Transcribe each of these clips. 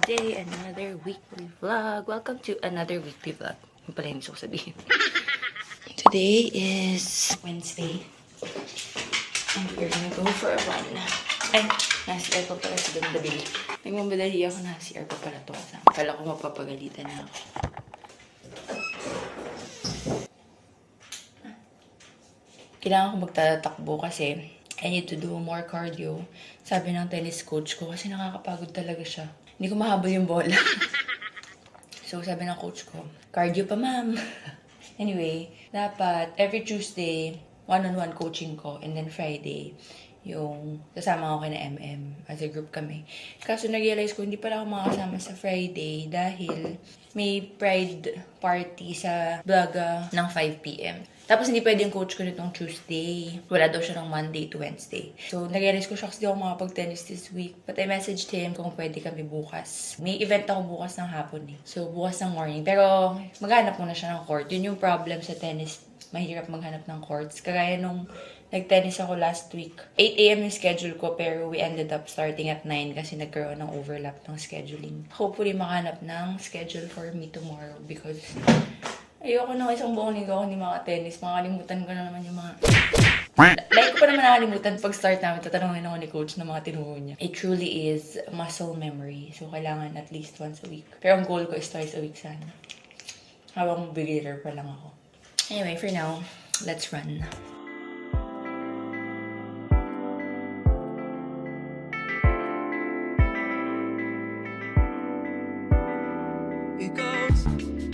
day, another weekly vlog. Welcome to another weekly vlog. Yung pala yung sasabihin. Today is Wednesday. And we're gonna go for a run. Ay, nasa CR pa pala sa Dandabili. Nagmamadali ako, nasa CR pa pala ito kasama. Kala ko mapapagalitan na ako. Kailangan ko magtatakbo kasi I need to do more cardio. Sabi ng tennis coach ko kasi nakakapagod talaga siya. Hindi ko mahabol yung bola. So sabi ng coach ko, cardio pa ma'am. Anyway, dapat every Tuesday, one-on-one coaching ko. And then Friday, yung kasama ko kina MM. As a group kami. Kaso nag-realize ko, hindi pala ako makasama sa Friday dahil may pride party sa Blaga ng 5 PM. Tapos hindi pwede yung coach ko nitong Tuesday. Wala daw siya ng Monday to Wednesday. So nag-realize ko, shucks, di ako makapag-tennis this week. But I messaged him kung pwede kami bukas. May event ako bukas ng hapon eh. So bukas ng morning. Pero maghanap muna siya ng court. Yun yung problem sa tennis. Mahirap maghanap ng courts. Kagaya nung nag-tennis ako last week. 8 AM yung schedule ko pero we ended up starting at 9 kasi nagkaroon ng overlap ng scheduling. Hopefully makahanap ng schedule for me tomorrow because ayoko na isang buong linggo ako hindi maka-tennis. Makakalimutan ko na naman yung mga... Like ko pa naman nakalimutan pag start namin. Tatanungin ako ni coach ng mga tinuro niya. It truly is muscle memory. So, kailangan at least once a week. Pero ang goal ko is twice a week sana. Habang beginner pa lang ako. Anyway, for now, let's run. It goes,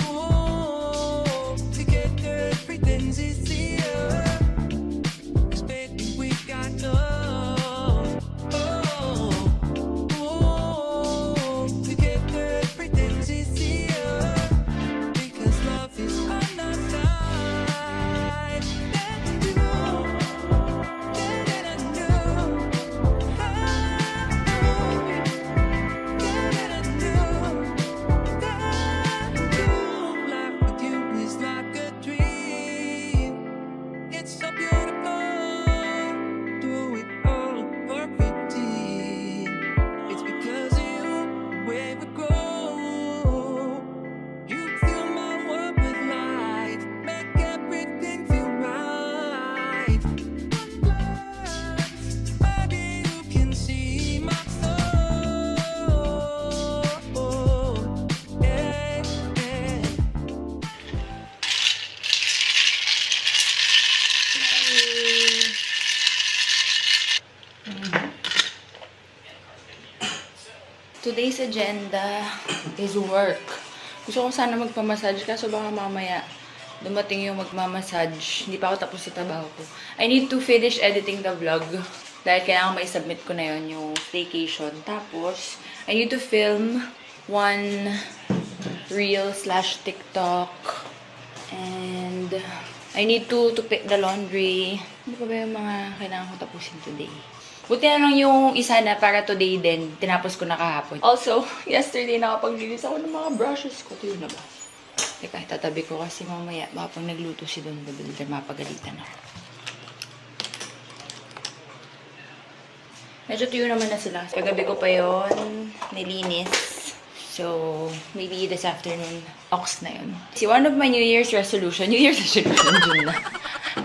oh, together everything's easier. 'Cause baby, we got love. Oh, oh, together everything's easier. Because love is on our side. And you know, that I know. Life with you is like a dream. It's so beautiful. Do it all for routine. It's because of you, the way we grow. You fill my world with light, make everything feel right. Maybe you can see my soul. Yeah, yeah. Today's agenda is work. Gusto ko sana magpamassage kaso baka mamaya dumating yung magmamassage. Hindi pa ako tapos sa trabaho ko. I need to finish editing the vlog. Dahil kailangan mai-submit ko na yon yung staycation. Tapos, I need to film one reel/TikTok. And I need to pick the laundry. Ano pa ba yung mga kailangan ko tapusin today? Buti na lang yung isa na para today din. Tinapos ko na kahapon. Also, yesterday nakapaglinis ako ng mga brushes ko. Ito yun na ba? Teka, tatabi ko kasi mamaya. Baka pag nagluto si Don Builder, mapagalitan ako. Medyo tuyo naman na sila. Kagabi ko pa yon nilinis. So, maybe this afternoon, ox na yun. See, one of my New Year's resolution, June na,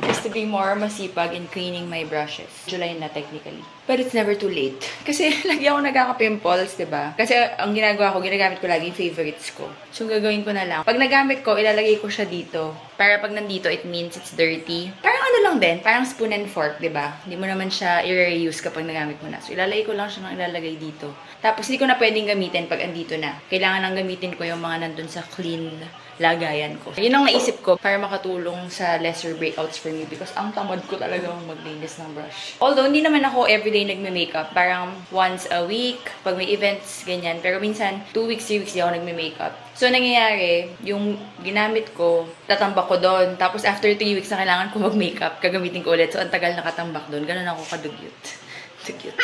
is to be more masipag in cleaning my brushes. July na technically. But it's never too late. Kasi lagi ako nagkaka-pimples, diba? Kasi ang ginagawa ko, ginagamit ko lagi yung favorites ko. So, gagawin ko na lang. Pag nagamit ko, ilalagay ko siya dito. Para pag nandito, it means it's dirty. Parang ano lang din, parang spoon and fork, diba? Hindi mo naman siya i-reuse kapag nagamit mo na. So, ilalagay ko lang siya ng ilalagay dito. Tapos, hindi ko na pwedeng gamitin pag andito na. Kailangan nang gamitin ko yung mga nandun sa clean lagayan ko. Yun ang naisip ko para makatulong sa lesser breakouts for me because ang tamad ko talaga maglinis ng brush. Although, hindi naman ako everyday nagme-makeup. Parang once a week, pag may events, ganyan. Pero minsan, 2 weeks, 3 weeks, di ako nagme-makeup. So, nangyayari, yung ginamit ko, tatambak ko doon. Tapos, after 3 weeks na kailangan ko mag-makeup, gagamitin ko ulit. So, ang tagal nakatambak doon. Ganun ako kadugyot. Cute.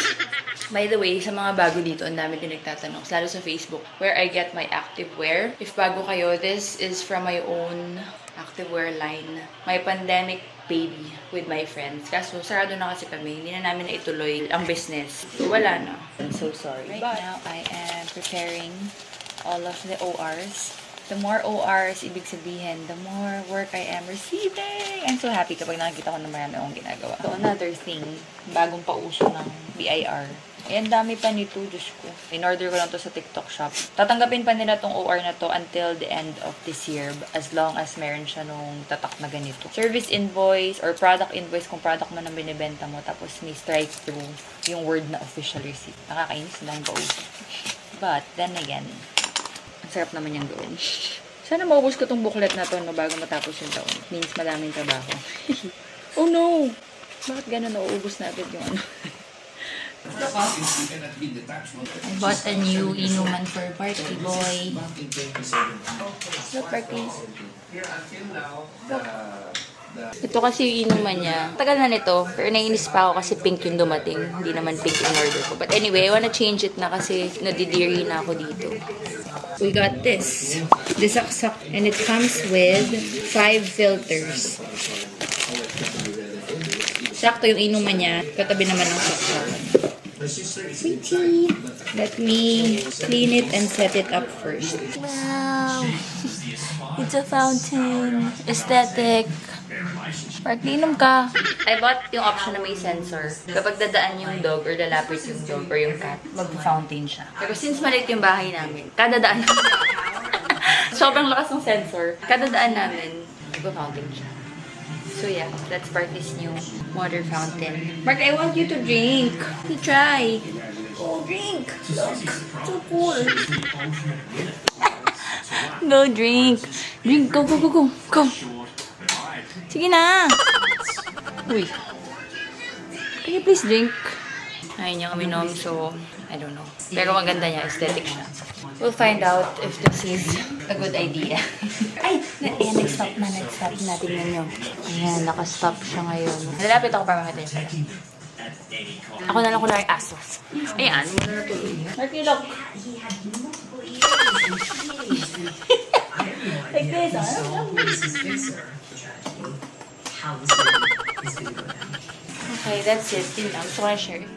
By the way, sa mga bago dito, ang dami din nagtatanong, lalo sa Facebook, where I get my activewear. If bago kayo, this is from my own activewear line. My pandemic baby with my friends. Kaso, sarado na kasi kami. Hindi na namin na ituloy ang business. So, wala na. I'm so sorry. Right now, I am preparing all of the ORs. The more ORs, ibig sabihin, the more work I am receiving. I'm so happy kapag nakikita ko na marami akong ginagawa. So, another thing, bagong pauso ng BIR. Ayan, dami pa nito, Diyos ko. In-order ko lang to sa TikTok shop. Tatanggapin pa nila tong OR na to until the end of this year, as long as meron siya nung tatak na ganito. Service invoice or product invoice kung product mo nang binibenta mo, tapos may strike through yung word na official receipt. Nakakainis, lang pauso. But, then again, ang sarap naman yung gawin. Sana maubos ko tong booklet na to no, bago matapos yung taon. Means madaming trabaho. Oh no! Bakit gano'n nauubos na agad yung ano? I bought a new inuman for Parky Boy. Look, Parky. Ito kasi yung inuman niya. Tagal na nito, pero naiinis pa ako kasi pink yung dumating. Hindi naman pink in order ko. But anyway, I wanna change it na kasi nadidiri na ako dito. We got this. This saksak. And it comes with 5 filters. Sakto yung inuman niya. Katabi naman ng saksak. Pretty. Let me clean it and set it up first. Wow. It's a fountain. Aesthetic. Mark, inom ka. I bought yung option na may sensor. Kapag dadaan yung dog or lalapit yung dog or yung cat, mag-fountain siya. Pero since maliit yung bahay namin, kada daan sobrang lakas ng sensor. Kada daan namin, mag-fountain siya. So yeah, that's Parky's new water fountain. Mark, I want you to drink. To try. Oh, drink. Look. So cool. Go drink. Drink. Go, go, go, go. Go. Sige na. Uy. Can you please drink? Ayaw niya kami nom, so I don't know. Pero maganda niya, aesthetic siya. We'll find out if this is a good idea. Ay! Ayan, nag-stop na. Nag-stop na. Tingnan nyo. Ayan, nakastop siya ngayon. Nalapit ako para makita niyo pala. Ako na lang kunwari aso. Ayan, muna na tuloy. Marky, look. Like this, Okay, that's it. Yun lang. So, I share it.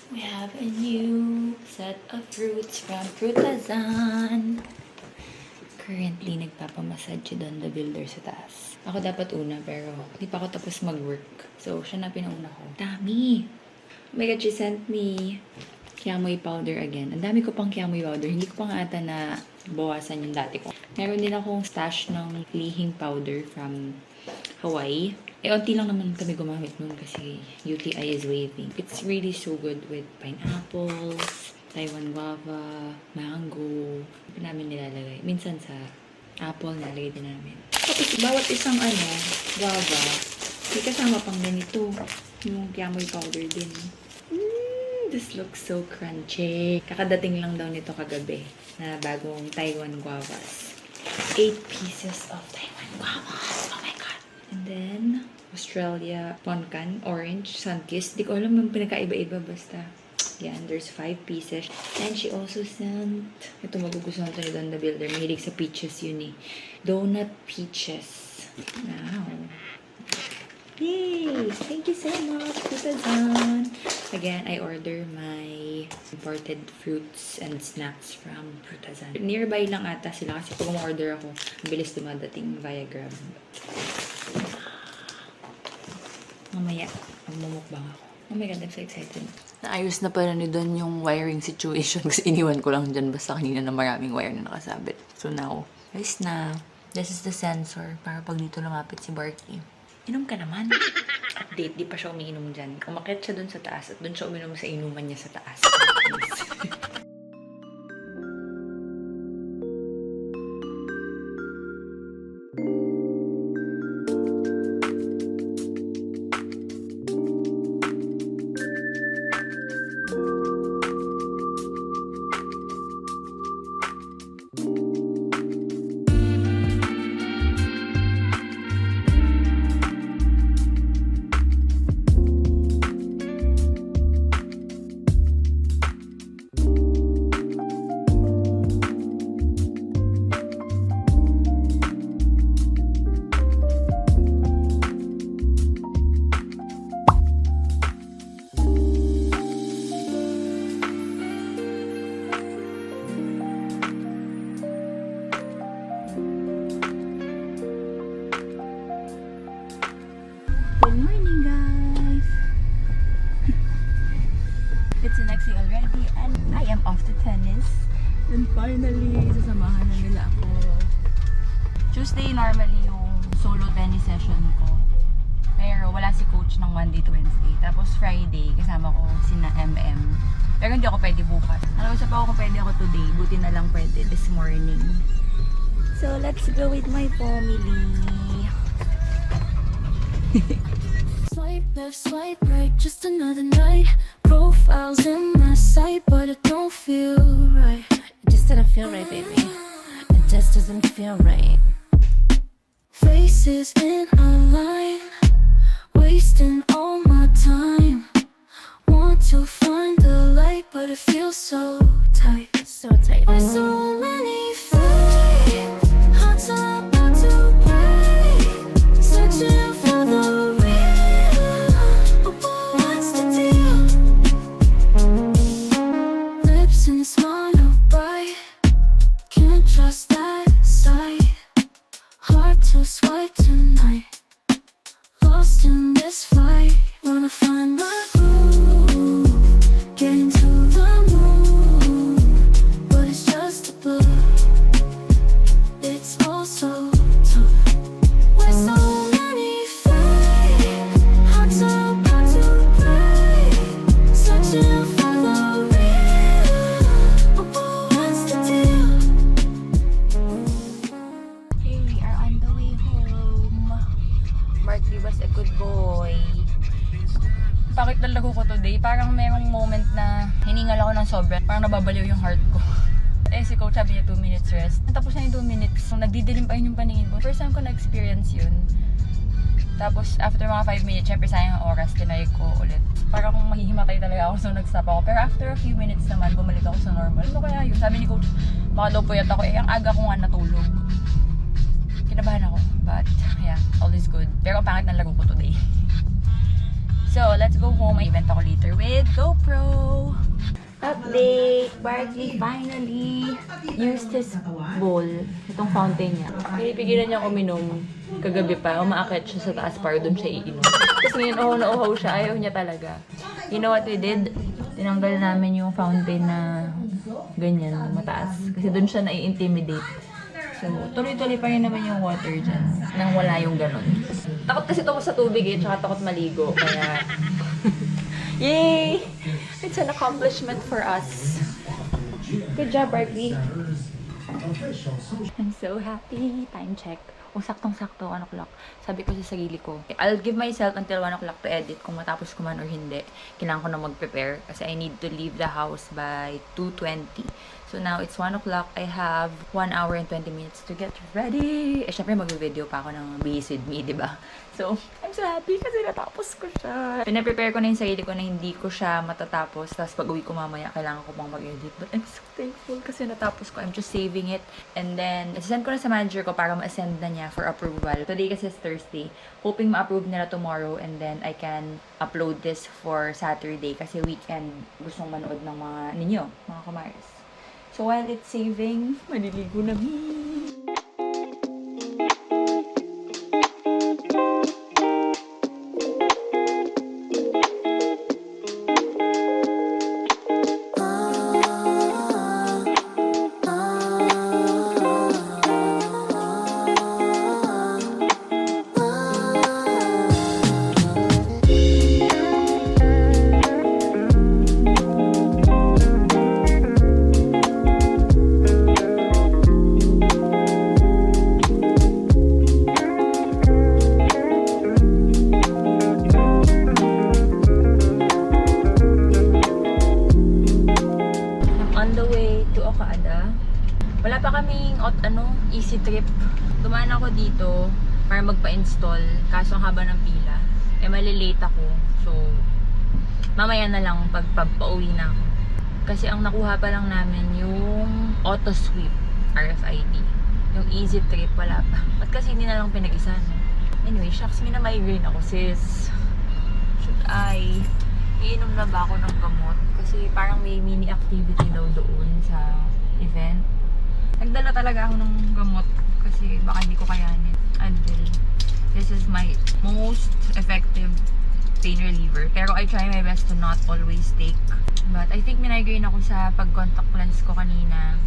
We have a new set of fruits from Frutazan. Currently, nagpapamassage si Don the Builder sa taas. Ako dapat una, pero hindi pa ako tapos mag-work. So, siya na pinauna ko. Dami! Oh my God, she sent me Kiamoy powder again. Ang dami ko pang Kiamoy powder. Hindi ko pa nga ata na bawasan yung dati ko. Meron din akong stash ng lihing powder from Hawaii. Unti lang naman kami gumamit nun kasi UTI is waving. It's really so good with pineapples, Taiwan guava, mango. Ito namin nilalagay. Minsan sa apple nilalagay din namin. Tapos bawat isang guava, may kasama pang ganito. Yung Kiamoy powder din. This looks so crunchy. Kakadating lang daw nito kagabi na bagong Taiwan guavas. 8 pieces of Taiwan guavas. Oh my God. And then, Australia Poncan, orange, Sunkist. Di ko alam yung pinakaiba-iba basta. Yan, there's 5 pieces. And she also sent, ito magugustuhan ito ni Don the Builder. Mahilig sa peaches yun eh. Donut peaches. Wow. Yay! Thank you so much, Frutazan. Again, I order my imported fruits and snacks from Frutazan. Nearby lang ata sila kasi pag umorder ako, bilis dumadating via Grab. Mamaya, magmumukbang ako. Oh my God, I'm so excited. Naayos na pala ni Don yung wiring situation kasi iniwan ko lang dyan basta kanina na maraming wire na nakasabit. So now, guys na, this is the sensor para pag dito lumapit si Barky. Inom ka naman. Update, di pa siya umiinom dyan. Umakyat siya dun sa taas at dun siya uminom sa inuman niya sa taas. off to tennis. And finally, sasamahan na nila ako. Tuesday normally yung solo tennis session ko. Pero wala si coach ng Monday to Wednesday. Tapos Friday, kasama ko sina MM. Pero hindi ako pwede bukas. Alam ko pa ako kung pwede ako today. Buti na lang pwede this morning. So, let's go with my family. Swipe left, swipe right, just another night. Profiles in my sight, but it don't feel right. It just doesn't feel right, baby. It just doesn't feel right. Faces in a line, wasting all my time. Want to find the light, but it feels so tight. So tight. There's so many fake hearts about to break. Searching for the real. But what's the deal? Lips and smile bright. Can't trust that sight. Hard to swipe tonight. Lost in this fight. Wanna find my groove. Get into the mood. But it's just a blur. It's all so tough. With so many fake hearts about to break. Searching for the real. But what's the deal? Hey, we are on the way home. Marky was a good boy. Bakit lalago ko today? Parang merong moment na hiningal ako ng sobra. Parang nababaliw yung heart ko. Eh si coach sabi niya 2 minutes rest. Natapos na yung 2 minutes. Nagdidilim pa yun yung paningin ko. First time ko na-experience yun. Tapos after mga 5 minutes, syempre sayang ang oras, tinay ko ulit. Parang mahihimatay talaga ako, so nag-stop ako. Pero after a few minutes naman, bumalik ako sa normal. Ano kaya yun? Sabi ni coach, baka daw puyat ako. Eh, ang aga ko nga natulog. Kinabahan ako. But yeah, all is good. Pero ang pangit ng lago ko today. So, let's go home. May event ako later with GoPro. Update! Barkley finally used his bowl. Itong fountain niya. Pinipigilan niya uminom. Kagabi pa, umaakit siya sa taas para doon siya iinom. Tapos ngayon, na-uhaw siya. Ayaw niya talaga. You know what we did? Tinanggal namin yung fountain na ganyan, mataas. Kasi doon siya nai-intimidate. So, tuloy-tuloy pa rin naman yung water dyan. Nang wala yung ganun. Takot kasi ito sa tubig eh, tsaka takot maligo. Kaya, yay! It's an accomplishment for us. Good job, Barkley. I'm so happy. Time check. O, saktong-sakto, 1 o'clock. Sabi ko sa sarili ko, I'll give myself until 1 o'clock to edit kung matapos ko man or hindi. Kailangan ko na mag-prepare kasi I need to leave the house by 2:20. So now it's 1 o'clock. I have 1 hour and 20 minutes to get ready. Eh, syempre mag-video pa ako ng Base With Me, diba? So, I'm so happy kasi natapos ko siya. Pinaprepare ko na yung sarili ko na hindi ko siya matatapos. Tapos pag uwi ko mamaya, kailangan ko pang mag-edit. But I'm so thankful kasi natapos ko. I'm just saving it. And then, send ko na sa manager ko para ma-send na niya for approval. Today kasi is Thursday. Hoping ma-approve nila tomorrow and then I can upload this for Saturday kasi weekend gustong manood ng mga ninyo, mga kamaris. So while it's saving, maliligo na me. Wala pa kaming easy trip. Dumaan ako dito para magpa-install. Kaso ang haba ng pila. Eh malilate ako. So, mamaya na lang pag pauwi na ako. Kasi ang nakuha pa lang namin yung auto sweep RFID. Yung easy trip, wala pa. Ba't kasi hindi na lang pinag-isa? Anyway, shucks, may na migraine ako, sis. Should I iinom na ba ako ng gamot? Kasi parang may mini activity daw doon sa event. Nagdala talaga ako ng gamot kasi baka hindi ko kayanin. Advil. This is my most effective pain reliever. Pero I try my best to not always take. But I think minaigrain ako sa pag-contact lens ko kanina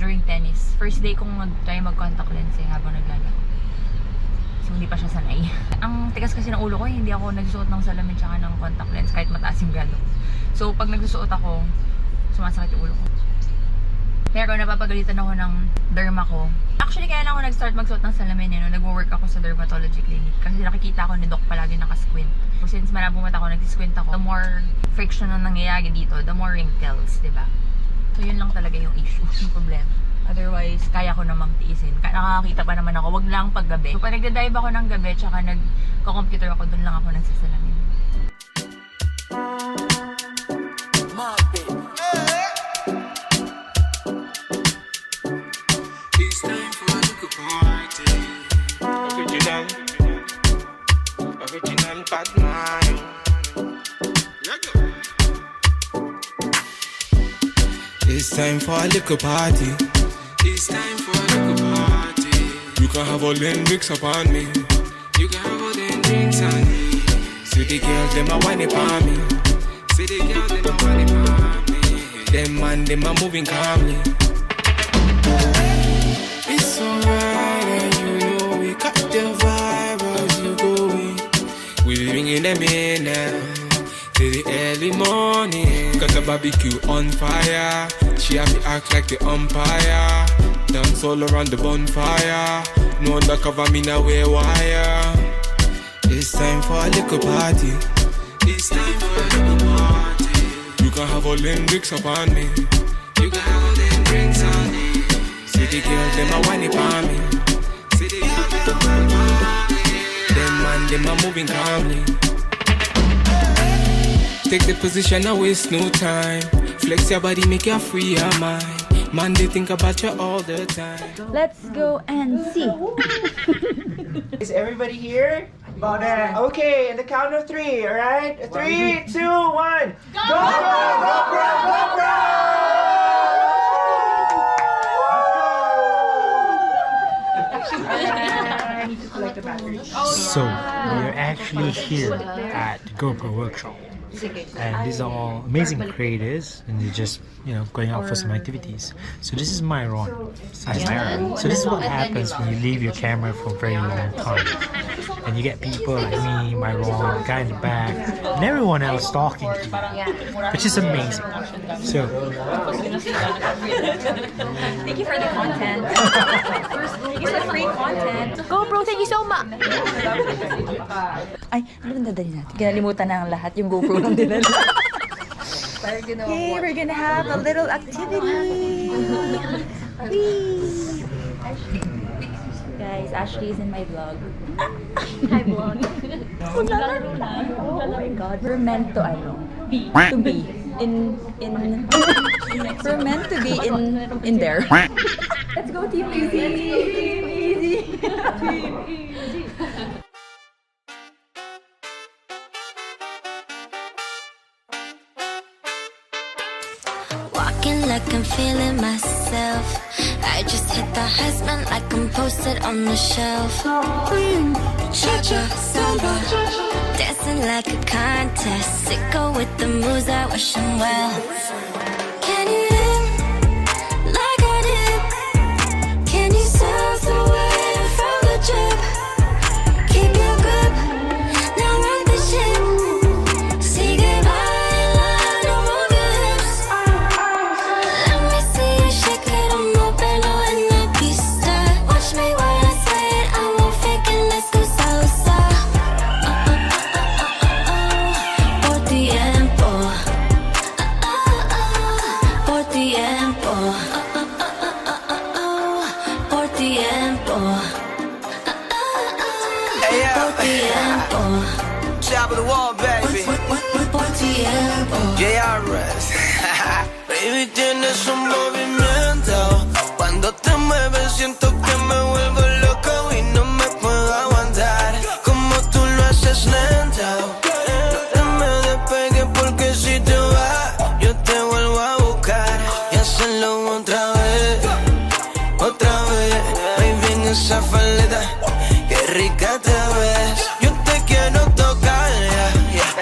during tennis. First day kong mag-try mag-contact lens habang naglalaro. So hindi pa siya sanay. Ang tigas kasi ng ulo ko, hindi ako nagsusuot ng salamin tsaka ng contact lens kahit mataas yung grado. So pag nagsusuot ako, sumasakit yung ulo ko. Pero napapagalitan ako ng derma ko. Actually, kaya lang ako nag-start magsuot ng salamin nag-work ako sa dermatology clinic. Kasi nakikita ko ni Doc palagi nakasquint. So, since malabong mata ako, nag-squint ako. The more friction na nangyayari dito, the more wrinkles, diba? So, yun lang talaga yung issue, yung problema. Otherwise, kaya ko namang tiisin. Nakakakita pa naman ako, wag lang paggabi. So, pag nagda-dive ako ng gabi, tsaka nag-computer ako, dun lang ako nagsasalamin. Original bad man. It's time for a little party. It's time for a little party. You can have all them drinks upon me. You can have all them drinks on me. See the girls, them a whine upon me. See the girls, them a whine upon me. Them man, them a moving calmly. It's alright, and you know we got the vibe as you going. We bringing them in now till the early morning. Got the barbecue on fire. She have to act like the umpire. Dance all around the bonfire. No undercover, me now wear wire. It's time for a little party. It's time for a little party. You can have all them drinks upon me. You can have all them drinks on me. See the girls, them a whine upon me. See the girls, them a whine upon me. Them man, them a moving calmly. Take the position, I waste no time. Flex your body, make you free your mind. Man, they think about you all the time. Let's go and see. Is everybody here? Okay, in the count of 3, alright? 3, 2, 1. Go, So, we're actually here at GoPro Workshop. And these are all amazing creators, and they're just, going out for some activities. So this is Myron. So this is what happens when you leave your camera for a very long time. And you get people like me, Myron, guy in the back, and everyone else talking to you, which is amazing. So, Thank you for the content. Thank you for free content. GoPro, thank you so much! Ay, ano bang dadali natin? Kinalimutan na ang lahat yung GoPro lang dinala. Hey, we're gonna have a little activity! Whee! Guys, Ashley is in my vlog. Hi, vlog. Oh my God. We're meant to be. We're meant to be in there. Let's go, Team Easy! Team Easy! Team Easy! Walking like I'm feeling myself. I just hit the high spot like I'm posted on the shelf. Cha-cha, samba, dancing like a contest. Sicko with the moves, I wish I'm well. Can you live like I did? Can you surf the wave from the trip? Keep your grip, now rock the ship. Say goodbye, love, don't move your hips. Let me see you shake it on my pelo en la pista. Watch me while I say it, I won't fake it, let's go salsa. Por tiempo, por tiempo, por tiempo, por tiempo, Top of the wall, baby. por tiempo. JRS. Baby, tienes un movimiento. Cuando te mueves, siento que me vuelvo loco y no me puedo aguantar. Como tú lo haces lento. No te me despegues porque si te vas, yo te vuelvo a buscar. Y hacerlo otra vez. Otra vez. Baby, en esa falda, qué rica te ves. Yo te quiero tocar, yeah.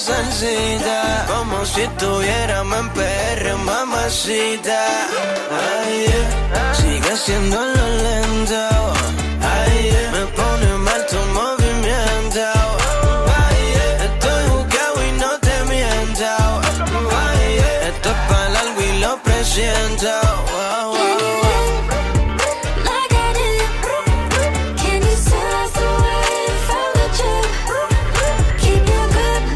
salsita, como si estuviéramos en PR, mamacita. Ay, yeah. Sigue haciéndolo lento. Ay, yeah. Me pone mal tu movimiento. Ay, yeah. Estoy buscado y no te miento. Ay, yeah. Esto es para largo y lo presiento. Wow, wow, wow. Like I did. Can you tell us the way from the trip? Keep your grip.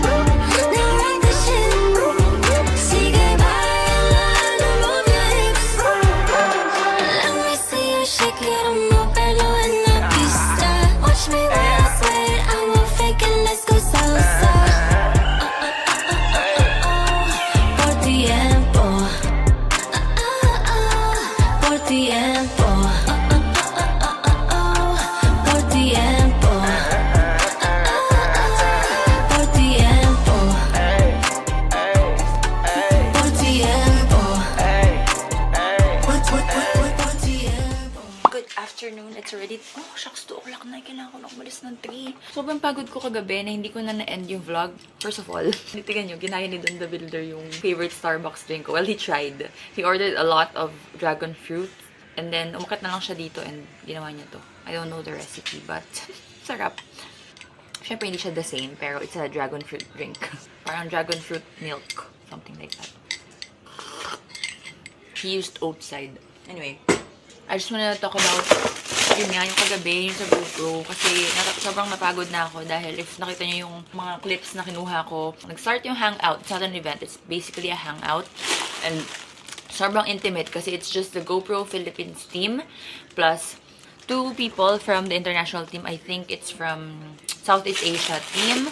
Now write the shit. Sigue bailando, move your hips. Let me see you shake it, moverlo en la pista. Watch me while I sweat, I won't fake it, let's go salsa. Por tiempo. Por tiempo. Por tiempo. Por tiempo. Por tiempo. Por tiempo. Good afternoon. It's already, oh, shucks, 2 o'clock na. Kailangan ko na umalis ng 3. Sobrang pagod ko kagabi na hindi ko na na-end yung vlog. First of all, tingnan nyo, ginaya ni Don the Builder yung favorite Starbucks drink ko. Well, he tried. He ordered a lot of dragon fruit. And then, umakat na lang siya dito and ginawa niya to. I don't know the recipe, but sarap. Siyempre, hindi siya the same, pero it's a dragon fruit drink. Parang dragon fruit milk. Something like that. She used oat side. Anyway, I just wanna talk about yun nga, yung kagabi, yung sa GoPro. Kasi sobrang napagod na ako dahil if nakita niyo yung mga clips na kinuha ko, nag-start yung hangout. It's not an event. It's basically a hangout. And sobrang intimate kasi it's just the GoPro Philippines team plus 2 people from the international team. I think it's from Southeast Asia team.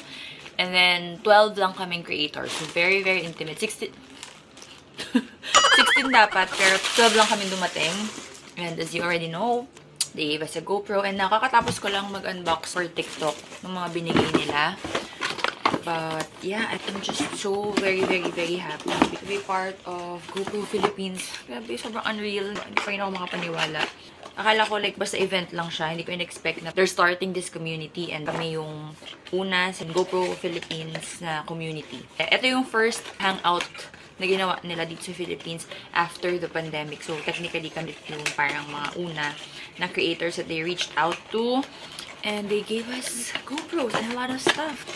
And then 12 lang kaming creators. So very, very intimate. 16 dapat, pero 12 lang kami dumating. And as you already know, they gave us a GoPro. And nakakatapos ko lang mag-unbox for TikTok ng mga binigay nila. But yeah, I'm just so very, very, very happy to be part of GoPro Philippines. Grabe, sobrang unreal. Hindi pa rin ako makapaniwala. Akala ko like basta event lang siya. Hindi ko in-expect na they're starting this community and kami yung una sa GoPro Philippines na community. Ito yung first hangout na ginawa nila dito sa Philippines after the pandemic. So technically kami yung parang mga una na creators that they reached out to. And they gave us GoPros and a lot of stuff.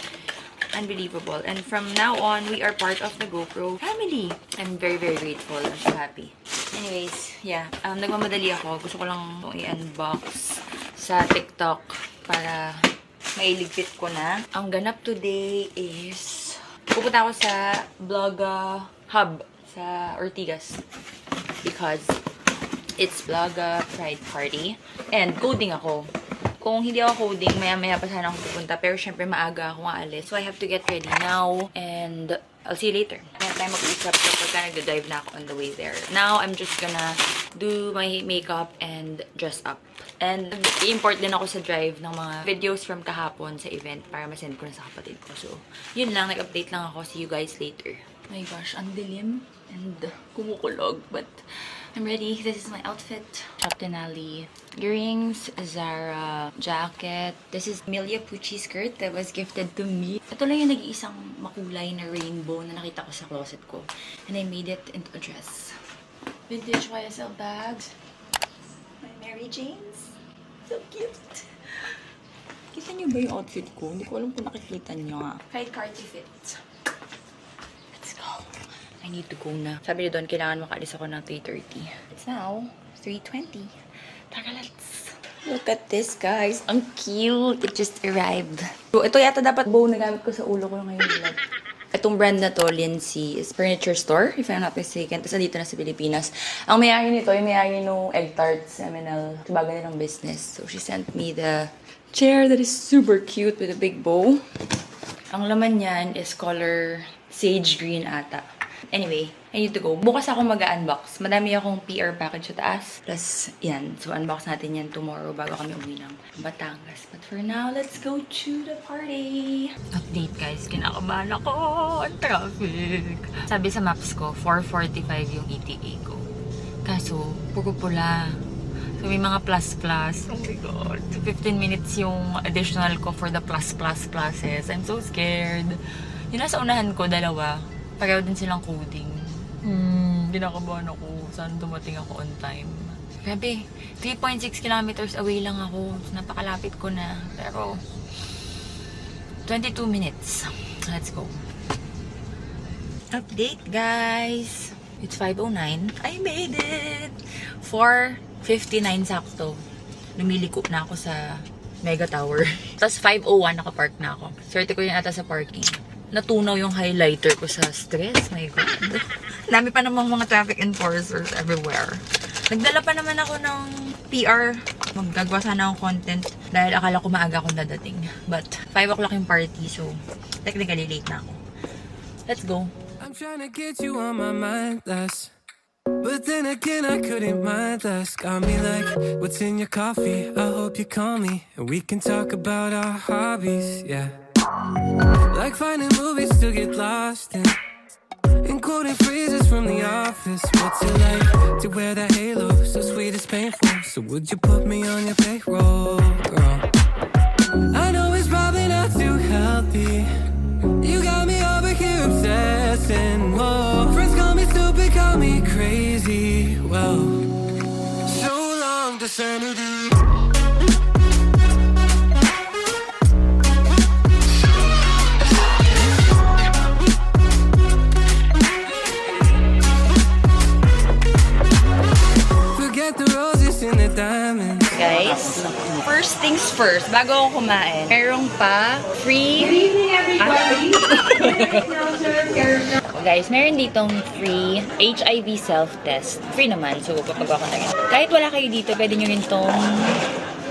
Unbelievable. And from now on, we are part of the GoPro family. I'm very, very grateful. I'm so happy. Anyways, yeah. Nagmamadali ako. Gusto ko lang itong i-unbox sa TikTok para mailigpit ko na. Ang ganap today is pupunta ako sa Vlog Hub sa Ortigas because it's Vlog Pride Party. And coding ako. Kung hindi ako coding, maya-maya pa sana ako pupunta. Pero syempre maaga ako aalis. So I have to get ready now. And I'll see you later. Kaya tayo mag-usap kapag nag-drive na ako on the way there. Now, I'm just gonna do my makeup and dress up. And i-import din ako sa drive ng mga videos from kahapon sa event para masend ko na sa kapatid ko. So, yun lang. Nag-update lang ako. See you guys later. Oh my gosh, ang dilim and kumukulog. But I'm ready. This is my outfit. Top Denali earrings, Zara jacket. This is Milia Pucci skirt that was gifted to me. Ito lang yung nag-iisang makulay na rainbow na nakita ko sa closet ko. And I made it into a dress. Vintage YSL bags. My Mary Janes. So cute. Kita niyo ba yung outfit ko? Hindi ko alam kung nakikita niyo nga. Kahit carty fit. Let's go. I need to go na. Sabi ni Don, kailangan makaalis ako ng 3:30. It's now 3:20. Tara, let's. Look at this, guys. Ang cute. It just arrived. So, ito yata dapat bow na gamit ko sa ulo ko ngayon vlog. Itong brand na to, Lindsay, is furniture store, if I'm not mistaken. Tapos dito na sa Pilipinas. Ang may-ari nito, yung may-ari ng Egg Tarts, MNL. Bago nilang business. So, she sent me the chair that is super cute with a big bow. Ang laman niyan is color sage green ata. Anyway, I need to go. Bukas ako mag-unbox. Madami akong PR package sa taas. Plus, yan. So, unbox natin yan tomorrow bago kami uwi ng Batangas. But for now, let's go to the party. Update, guys. Kinakabahan ako. Ang traffic. Sabi sa maps ko, 4:45 yung ETA ko. Kaso, puro pula. So, may mga plus-plus. Oh my God. 15 minutes yung additional ko for the plus-plus-pluses. I'm so scared. Yung nasa unahan ko, dalawa. Pareho din silang coding. Kinakabahan ako. Saan dumating ako on time. Grabe, 3.6 kilometers away lang ako. Napakalapit ko na. Pero, 22 minutes. Let's go. Update, guys! It's 5:09. I made it! 4:59 sakto. Lumiliko na ako sa Mega Tower. Tapos 5:01 nakapark na ako. Swerte ko yun ata sa parking. Natunaw yung highlighter ko sa stress. My God. Dami pa namang mga traffic enforcers everywhere. Nagdala pa naman ako ng PR. Maggagawa sana akong content dahil akala ko maaga akong dadating. But 5 o'clock yung party, so technically late na ako. Let's go. I'm trying to get you on my mind less, but then again I couldn't mind less. Got me like, what's in your coffee? I hope you call me and we can talk about our hobbies, yeah. Like finding movies to get lost in, and quoting phrases from The Office. What's it like to wear that halo? So sweet it's painful. So would you put me on your payroll, girl? I know it's probably not too healthy. You got me over here obsessing. Whoa. Friends call me stupid, call me crazy. Well, so long to sanity. Forget the roses and the diamonds. Guys, first things first, bago ako kumain, merong pa free... Good evening, everybody! Guys, meron ditong free HIV self-test. Free naman, so papagawa ko na rin. Kahit wala kayo dito, pwede nyo rin tong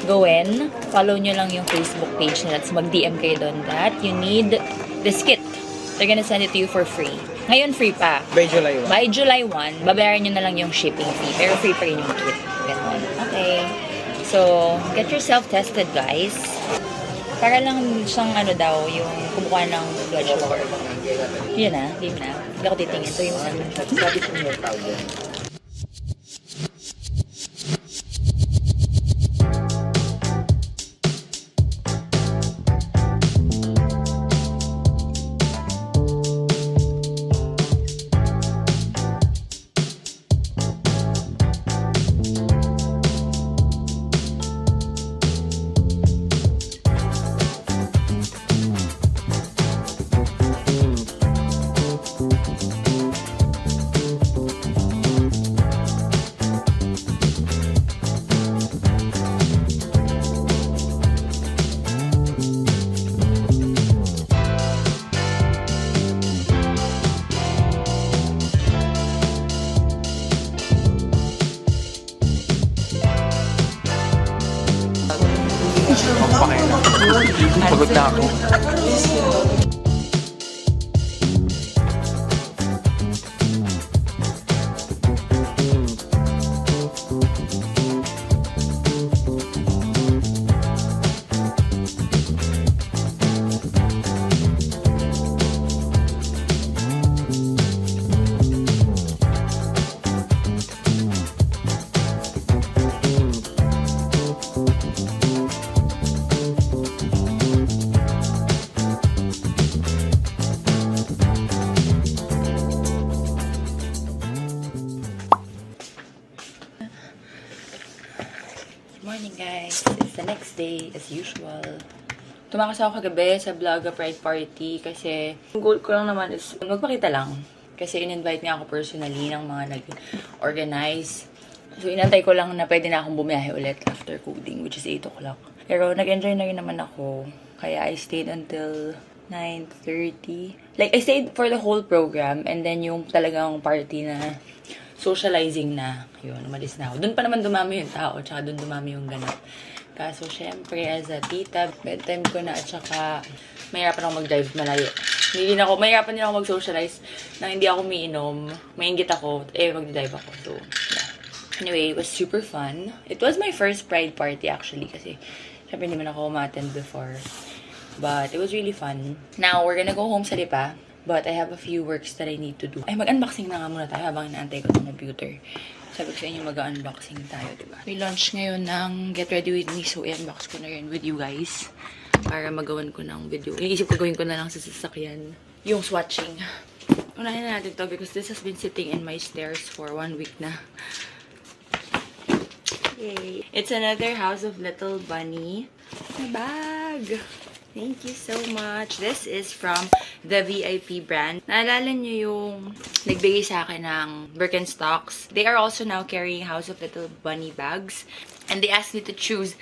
gawin. Follow nyo lang yung Facebook page nila. Tapos mag-DM kayo doon that you need this kit. They're gonna send it to you for free. Ngayon, free pa. By July 1. By July 1, babayaran nyo na lang yung shipping fee. Pero free pa rin yung kit. Ganon. Okay. So, get yourself tested, guys. Para lang siyang ano daw, yung kumukuha ng blood sugar. Yun na, game na. Hindi ako titingin. Ito yung ano. Sabi ko niya tawag. Pagod na ako. Morning, guys. It's the next day as usual. Tumakas ako kagabi sa Vlogga Pride Party kasi yung goal ko lang naman is magpakita lang. Kasi in-invite niya ako personally ng mga nag-organize. So, inantay ko lang na pwede na akong bumiyahe ulit after coding, which is 8 o'clock. Pero nag-enjoy na rin naman ako. Kaya I stayed until 9:30. Like, I stayed for the whole program and then yung talagang party na socializing na. Yun, umalis na ako. Doon pa naman dumami yung tao, tsaka doon dumami yung ganap. Kaso, syempre, as a tita, bedtime ko na, at saka, mahirapan ako mag-drive malayo. Mahirapan din ako mag-socialize nang hindi ako umiinom. Maingit ako, mag-drive ako. So, yeah. Anyway, it was super fun. It was my first Pride party, actually, kasi, syempre, hindi man ako umattend before. But, it was really fun. Now, we're gonna go home sa Lipa. But I have a few works that I need to do. Ay, mag-unboxing na nga muna tayo habang inaantay ko ng computer. Sabi ko sa inyo, mag-unboxing tayo, diba? May launch ngayon ng Get Ready With Me, so i-unbox ko na rin with you guys. Para magawan ko ng video. Iniisip ko gawin ko na lang sa sasakyan. yung swatching. Unahin na natin to because this has been sitting in my stairs for 1 week na. Yay! It's another House of Little Bunny na bag. Thank you so much. This is from the VIP brand. Naalala nyo yung nagbigay sa akin ng Birkenstocks? They are also now carrying House of Little Bunny bags. And they asked me to choose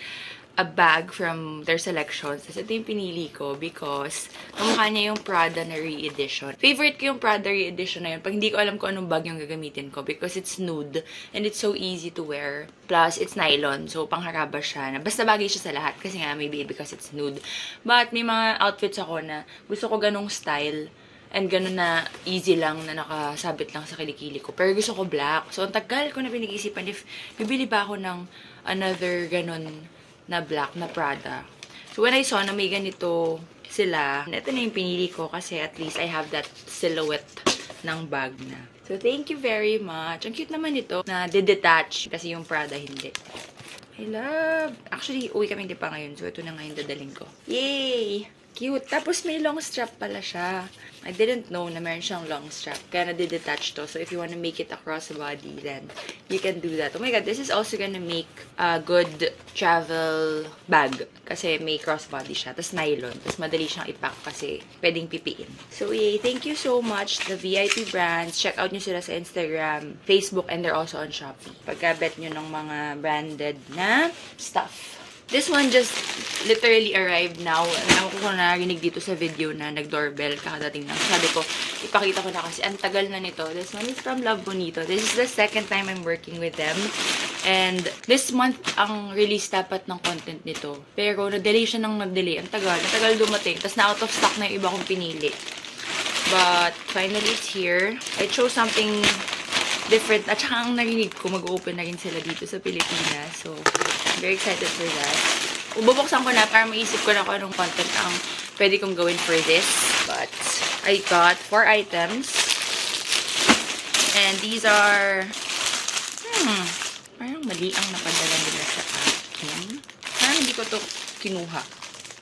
a bag from their selections. Tapos ito yung pinili ko because kamukha niya yung Prada na re-edition. Favorite ko yung Prada re-edition na yun. Pag hindi ko alam kung anong bag yung gagamitin ko because it's nude and it's so easy to wear. Plus, it's nylon. So, pangharaba siya. Basta bagay siya sa lahat kasi nga maybe because it's nude. But may mga outfits ako na gusto ko ganong style and ganun na easy lang na nakasabit lang sa kilikili ko. Pero gusto ko black. So, ang tagal ko na pinag-isipan if bibili ba ako ng another ganun na black na Prada. So, when I saw na may ganito sila, ito na yung pinili ko kasi at least I have that silhouette ng bag na. So, thank you very much. Ang cute naman ito na de-detach kasi yung Prada hindi. I love! Actually, uwi kami hindi pa ngayon. So, ito na nga yung dadaling ko. Yay! Cute! Tapos may long strap pala siya. I didn't know na meron siyang long strap. Kaya na-detach to. So, if you want to make it across the body, then you can do that. Oh my God, this is also gonna make a good travel bag. Kasi may crossbody siya. Tapos nylon. Tapos madali siyang ipack kasi pwedeng pipiin. So, yay! Thank you so much, the VIP brands. Check out nyo sila sa Instagram, Facebook, and they're also on Shopee. Pagka-bet nyo ng mga branded na stuff. This one just literally arrived now. Alam ko kung narinig dito sa video na nag-doorbell kakadating lang. Sabi ko, ipakita ko na kasi ang tagal na nito. This one is from Love Bonito. This is the second time I'm working with them. And this month, ang release dapat ng content nito. Pero na-delay siya ng nag-delay. Ang tagal dumating. Tapos na-out of stock na yung iba kong pinili. But finally, it's here. I chose something different. At saka ang narinig ko, mag-open na rin sila dito sa Pilipinas. So, I'm very excited for that. Bubuksan ko na para maisip ko na kung anong content ang pwede kong gawin for this. But, I got 4 items. And these are, parang mali ang napadala nila sa akin. Parang hindi ko to kinuha.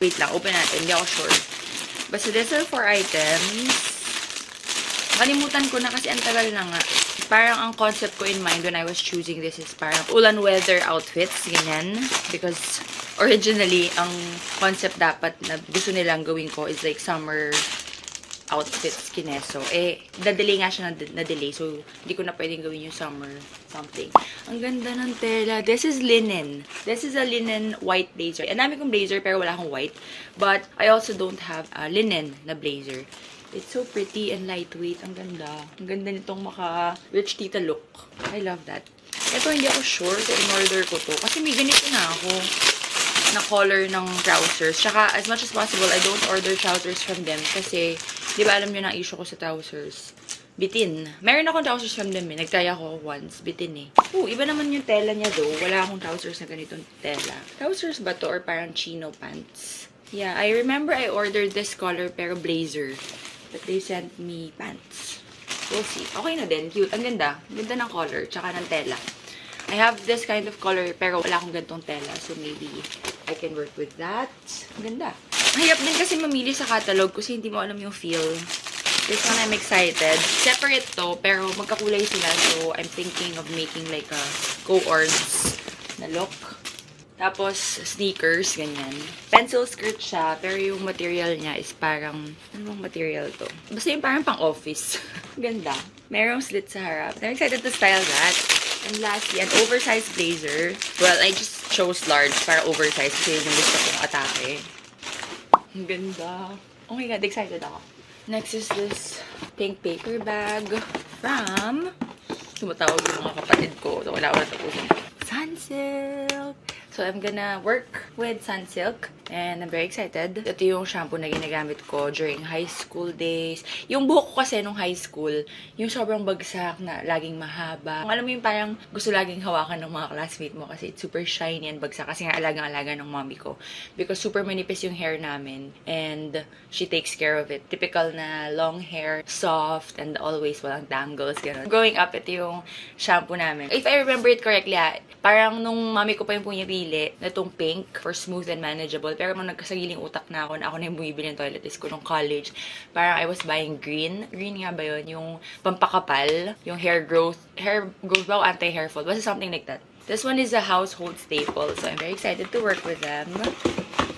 Wait lang, open natin. Hindi ako sure. Basta these are 4 items. Nakalimutan ko na kasi ang tagal na nga. Parang ang concept ko in mind when I was choosing this is parang ulan weather outfits, ganyan. Because originally, ang concept dapat na gusto nilang gawin ko is like summer outfits, kineso. Eh, na-delay nga siya na-delay. So, hindi ko na pwedeng gawin yung summer something. Ang ganda ng tela. This is linen. This is a linen white blazer. Ang dami kong blazer pero wala akong white. But I also don't have a linen na blazer. It's so pretty and lightweight. Ang ganda. Ang ganda nitong maka-rich tita look. I love that. Ito, hindi ako sure kung in-order ko to. Kasi may ganito na ako na color ng trousers. Tsaka, as much as possible, I don't order trousers from them. Kasi, di ba alam nyo na issue ko sa trousers? Bitin. Meron akong trousers from them eh. Nagtry ako once. Bitin eh. Iba naman yung tela niya though. Wala akong trousers na ganitong tela. Trousers ba to or parang chino pants? Yeah, I remember I ordered this color pero blazer. But they sent me pants. We'll see. Okay na din. Cute. Ang ganda. Ang ganda ng color. Tsaka ng tela. I have this kind of color pero wala akong gantong tela. So maybe I can work with that. Ang ganda. Mahirap din kasi mamili sa catalog kasi hindi mo alam yung feel. This one I'm excited. Separate to pero magkakulay sila. So I'm thinking of making like a co-ords na look. Tapos, sneakers, ganyan. Pencil skirt siya, pero yung material niya is parang, ano bang material to? Basta yung parang pang-office. Ganda. Merong slit sa harap. I'm excited to style that. And lastly, an oversized blazer. Well, I just chose large para oversized kasi yung gusto kong atake. Ang ganda. Oh my God, excited ako. Next is this pink paper bag from, tumatawag yung mga kapatid ko. So, wala ko na tapusin. Sunsilk! So, I'm gonna work with Sunsilk. And I'm very excited. Ito yung shampoo na ginagamit ko during high school days. Yung buhok ko kasi nung high school, yung sobrang bagsak na laging mahaba. Alam mo yung parang gusto laging hawakan ng mga classmate mo kasi it's super shiny and bagsak. Kasi nga alagang-alaga ng mommy ko. Because super manipis yung hair namin. And she takes care of it. Typical na long hair, soft, and always walang tangles. Ganun. Growing up, ito yung shampoo namin. If I remember it correctly, parang nung mommy ko pa yung pinili na itong pink. for smooth and manageable. Pero nung nagkasagiling utak na ako na yung bumibili ng toiletries ko nung college, parang I was buying green. Green nga ba yun? Yung pampakapal, yung hair growth ba o anti-hair fall? Basta something like that. This one is a household staple, so I'm very excited to work with them.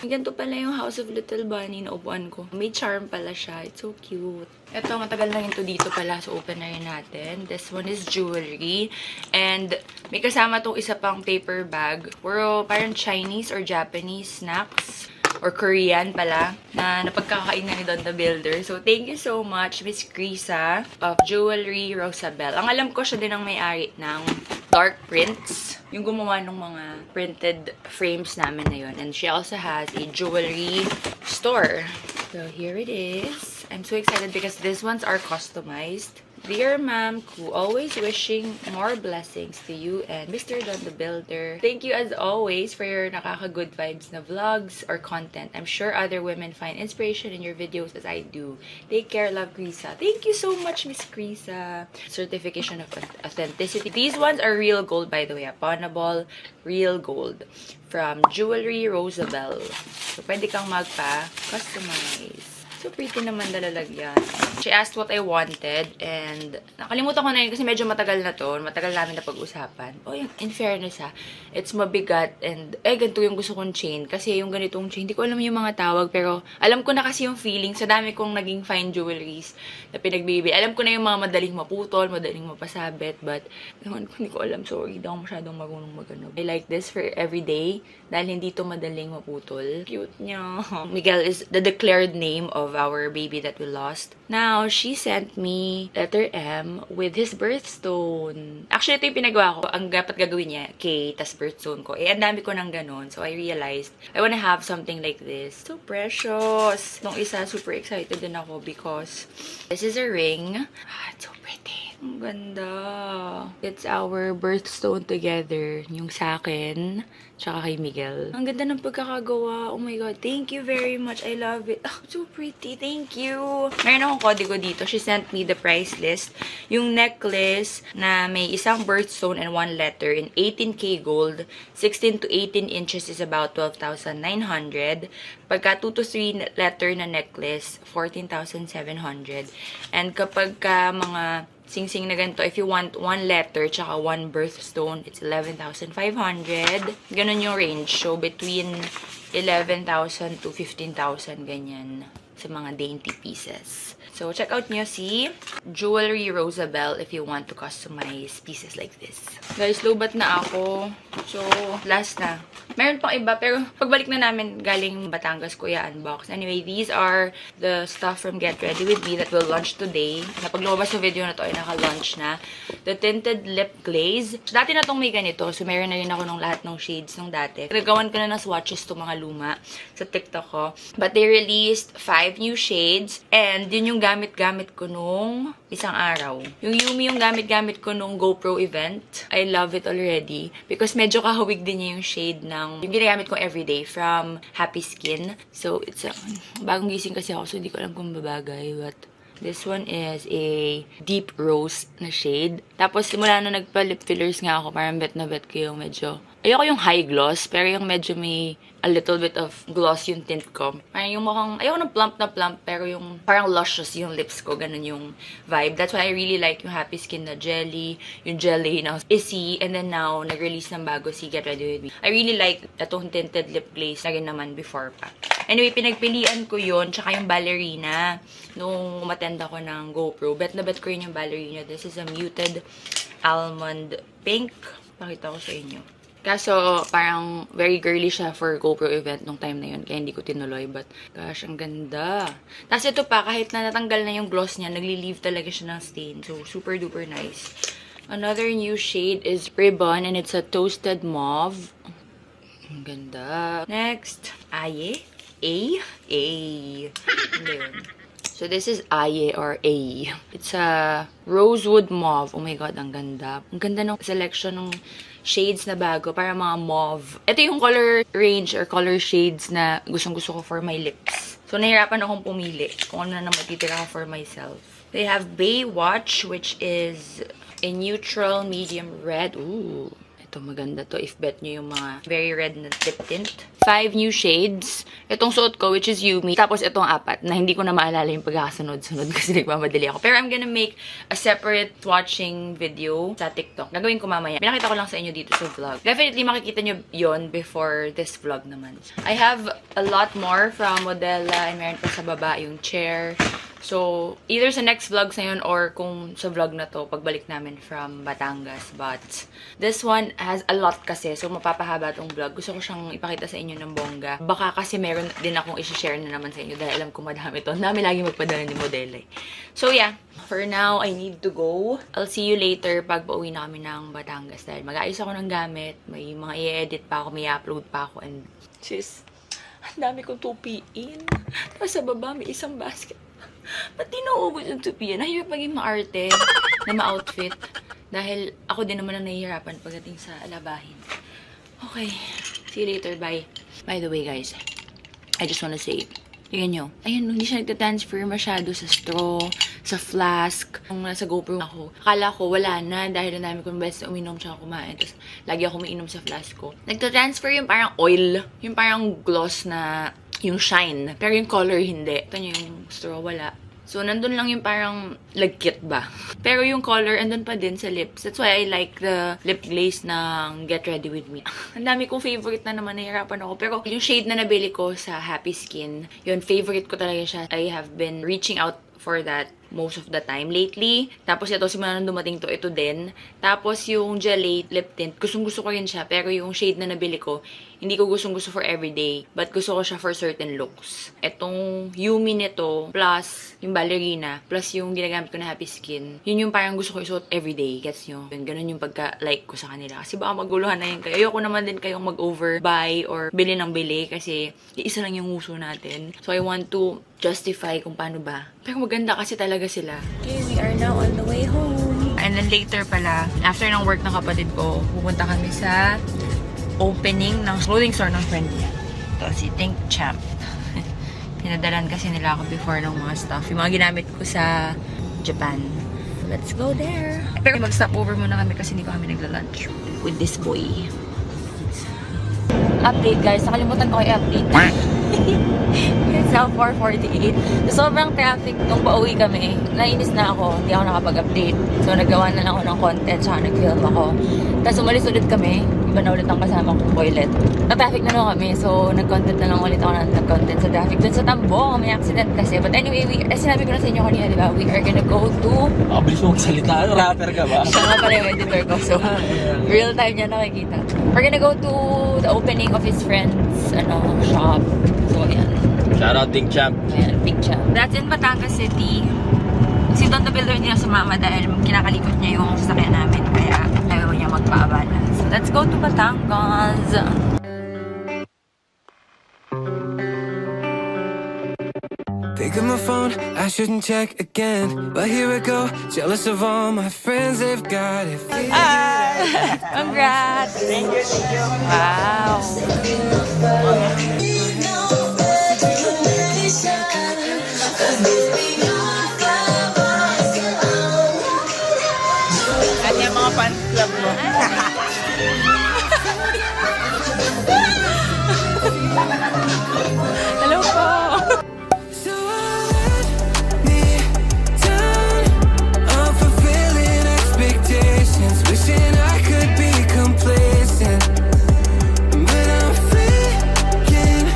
Ganito pala yung House of Little Bunny na upuan ko. May charm pala siya. It's so cute. Ito, matagal na ito dito pala. So, open na rin natin. This one is jewelry. And may kasama tong isa pang paper bag. Puro parang Chinese or Japanese snacks. Or Korean pala. Na napagkakainan ni Don the Builder. So, thank you so much, Miss Krisa of Jewelry Rosabel. Ang alam ko siya din ang may-ari ng Dark Prints. Yung gumawa ng mga printed frames namin na yun. And she also has a jewelry store. So, here it is. I'm so excited because these ones are customized. Dear Ma'am Ku, always wishing more blessings to you and Mr. Don the Builder. Thank you as always for your nakaka-good vibes na vlogs or content. I'm sure other women find inspiration in your videos as I do. Take care, love, Krisa. Thank you so much, Miss Krisa. Certification of authenticity. These ones are real gold, by the way. Pawnable, real gold. From Jewelry Rosabel. So, pwede kang magpa-customize. So pretty naman dalalagyan. She asked what I wanted and nakalimutan ko na yun kasi medyo matagal na to. Matagal namin na pag-usapan. Oh, in fairness it's mabigat and ganito yung gusto kong chain. Kasi yung ganitong chain, hindi ko alam yung mga tawag pero alam ko na kasi yung feeling sa dami kong naging fine jewelries na pinagbibili. Alam ko na yung mga madaling maputol, madaling mapasabit, but hindi ko alam. Sorry, hindi ako masyadong marunong magano. I like this for everyday dahil hindi to madaling maputol. Cute niya. Miguel is the declared name of our baby that we lost. Now, she sent me letter M with his birthstone. Actually, ito yung pinagawa ko. Ang dapat gagawin niya, K, tas birthstone ko. Ang dami ko ng ganun. So, I realized, I wanna have something like this. So precious! Nung isa, super excited din ako because this is a ring. It's so pretty. Ang ganda. It's our birthstone together. Yung sa akin, tsaka kay Miguel. Ang ganda ng pagkakagawa. Oh my God. Thank you very much. I love it. Oh, so pretty. Thank you. Meron akong kodigo dito. She sent me the price list. Yung necklace na may isang birthstone and one letter in 18K gold. 16 to 18 inches is about 12,900. Pagka 2 to 3 letter na necklace, 14,700. And kapag ka mga sing-sing na ganito, if you want one letter tsaka one birthstone, it's 11,500. Ganun yung range. So, between 11,000 to 15,000, ganyan, sa mga dainty pieces. So, check out nyo si Jewelry Rosabel if you want to customize pieces like this. Guys, lobat na ako. So, last na. Meron pang iba, pero pagbalik na namin galing Batangas, Kuya Unbox. Anyway, these are the stuff from Get Ready With Me that will launch today. Napag lumabas yung video na to ay naka-launch na. The Tinted Lip Glaze. So, dati na tong may ganito. So, meron na rin ako ng lahat ng shades nung dati. Nagawan ko na ng swatches to mga luma sa TikTok ko. But they released 5 new shades. And yun yung gamit-gamit ko nung isang araw. Yung Yumi yung gamit-gamit ko nung GoPro event. I love it already. Because medyo kahawig din niya yung shade ng yung ginagamit ko everyday from Happy Skin. So, it's a bagong gising kasi ako so hindi ko alam kung babagay. But this one is a deep rose na shade. Tapos, simula na nagpa-lip fillers nga ako, parang bet na bet ko yung medyo ayoko yung high gloss, pero yung medyo may a little bit of gloss yung tint ko. Parang yung mukhang, ayoko ng plump, pero yung parang luscious yung lips ko. Ganun yung vibe. That's why I really like yung Happy Skin na jelly, yung jelly na Issy, and then now, nag-release ng bago si Get Ready With Me. I really like itong tinted lip glaze na rin naman before pa. Anyway, pinagpilian ko yun, tsaka yung ballerina. Nung umattend ako ng GoPro, bet na bet ko yun yung ballerina. This is a muted almond pink. Pakita ko sa inyo. Kaso, parang very girly siya for GoPro event nung time na yun. Kaya hindi ko tinuloy. But, gosh, ang ganda. Tapos ito pa, kahit na natanggal na yung gloss niya, nagli-leave talaga siya ng stain. So, super duper nice. Another new shade is Ribbon and it's a toasted mauve. Ang ganda. Next, Aye. Ano yun? So, this is Aye or A. It's a rosewood mauve. Oh my God, ang ganda. Ang ganda ng selection ng shades na bago, para mga mauve. Ito yung color range or color shades na gustong-gusto ko for my lips. So, nahirapan akong pumili kung ano na matitira ko for myself. They have Baywatch, which is a neutral medium red. Ooh, ito maganda to if bet nyo yung mga very red na lip tint. 5 new shades. Itong suot ko, which is Yumi. Tapos itong 4 na hindi ko na maalala yung pagkakasunod-sunod kasi nagmamadali ako. Pero I'm gonna make a separate swatching video sa TikTok. Gagawin ko mamaya. Pinakita ko lang sa inyo dito sa vlog. Definitely makikita nyo yon before this vlog naman. I have a lot more from Modella and meron pa sa baba yung chair. So, either sa next vlog na yun or kung sa vlog na to, pagbalik namin from Batangas. But, this one has a lot kasi. So, mapapahaba tong vlog. Gusto ko siyang ipakita sa inyo ng bongga. Baka kasi meron din akong isi-share na naman sa inyo dahil alam ko madami to. Dami lagi magpadala ni Modella. So, yeah. For now, I need to go. I'll see you later pag pauwi na kami ng Batangas. Dahil mag-aayos ako ng gamit. May mga i-edit pa ako, may i-upload pa ako. And, sis, ang dami kong tupiin. Tapos sa baba, may isang basket. Ba't di nauubos yung tupi yan? Nahihirap maging maarte na ma-outfit. Dahil ako din naman ang nahihirapan pagdating sa labahin. Okay. See you later. Bye. By the way, guys. I just wanna say, tingnan nyo. Ayun, hindi siya nagtatransfer masyado sa straw, sa flask. Kung nasa GoPro ako, akala ko wala na dahil ang dami kong best na uminom siya kumain. Tapos, lagi ako umiinom sa flask ko. Nagtatransfer yung parang oil. Yung parang gloss na yung shine. Pero yung color, hindi. Ito nyo yung straw, wala. So, nandun lang yung parang lagkit ba. Pero yung color, andun pa din sa lips. That's why I like the lip glaze ng Get Ready With Me. Ang dami kong favorite na naman, nahihirapan ako. Pero yung shade na nabili ko sa Happy Skin, yun, favorite ko talaga siya. I have been reaching out for that most of the time lately. Tapos ito, simula nung dumating to, ito din. Tapos yung Gelate lip tint, gustong-gusto ko rin siya. Pero yung shade na nabili ko, hindi ko gustong-gusto for everyday. But gusto ko siya for certain looks. Itong Yumi nito, plus yung ballerina, plus yung ginagamit ko na Happy Skin, yun yung parang gusto ko isuot everyday. Gets nyo? Ganun yung pagka-like ko sa kanila. Kasi baka maguluhan na yun kayo. Ayoko naman din kayong mag-overbuy or bili ng bili kasi isa lang yung uso natin. So I want to justify kung paano ba. Pero maganda kasi talaga sila. Okay, we are now on the way home. And then later pala, after ng work ng kapatid ko, pupunta kami sa opening ng clothing store ng friend niya. Ito, si Think Champ. Pinadalan kasi nila ako before ng mga stuff. Yung mga ginamit ko sa Japan. So, let's go there. Pero mag-stop over muna kami kasi hindi pa kami nagla-lunch with this boy. Update guys. Nakalimutan ko i-update. It's now 4:48. So, sobrang traffic nung pauwi kami. Nainis na ako. Hindi ako nakapag-update. So, nagawa na lang ako ng content. Saka nag-film ako. Tapos umalis ulit kami. Iba na ulit ang kasama kong toilet. Na-traffic na lang kami. So, nag-content na lang ulit ako ng nag-content sa traffic. Dun sa Tambo, may accident kasi. But anyway, sinabi ko na sa inyo kanina, di ba? We are gonna go to... Bilis mo magsalita. Rapper ka ba? Siya nga pala yung editor ko. So, real time niya nakikita. We're gonna go to the opening of his friend's shop. So, ayan. Shoutout Think Champ. Ayan, big champ. That's in Batangas City. Si Don the Builder niya sumama dahil kinakalikot niya yung sasakyan namin. Kaya ayaw niya magpaabala. So, let's go to Batangas. Pick up my phone, I shouldn't check again. But here we go, jealous of all my friends, they've got it. Congrats! Thank you, thank you. Wow! At yung mga fans club mo. Hello po! So let me down. I'm fulfilling expectations, wishing I could be complacent. But I'm freaking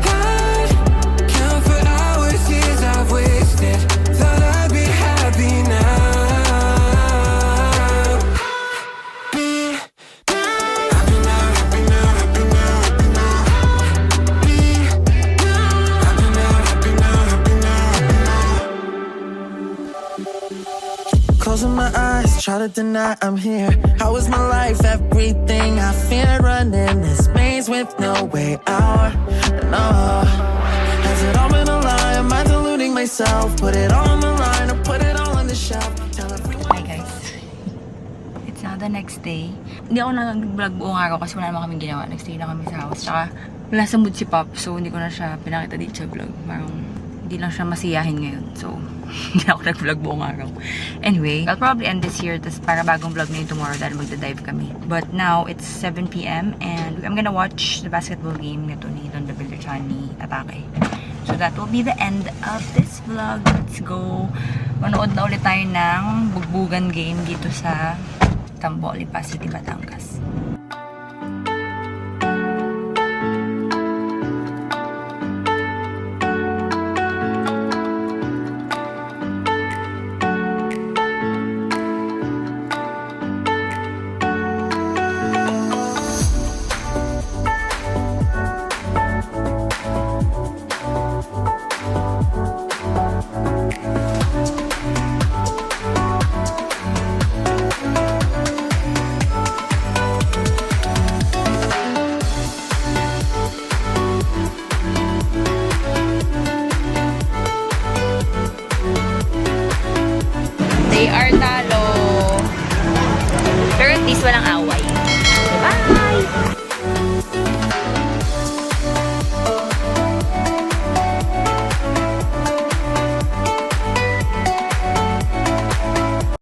out. Count for hours, years I've wasted. Thought I'd be happy now. Be happy now, happy now, happy now, happy now. Be happy now, happy now, happy now, happy now. Closing my eyes, try to deny I'm here. How is my life? Everything I fear, running this maze with no way out. No, has it all been a lie? Am I deluding myself? Put it all on the line or put it all on the shelf. Tell everyone. Hi guys. It's now the next day. Hindi ako nag-vlog buong araw kasi wala naman kaming ginawa. Nagstay na kami sa house. Tsaka wala sa mood si Pop. So hindi ko na siya pinakita dito sa vlog. Parang Hindi lang siya masiyahin ngayon. So, hindi ako nag-vlog buong araw. Anyway, I'll probably end this here. Tapos para bagong vlog na yung tomorrow dahil magda-dive kami. But now, it's 7 p.m. and I'm gonna watch the basketball game nito ni Don David ni Atake. So that will be the end of this vlog. Let's go. Manood na ulit tayo ng bugbugan game dito sa Tamaulipas City, Batangas. They are talo. Pero at least walang away. Bye!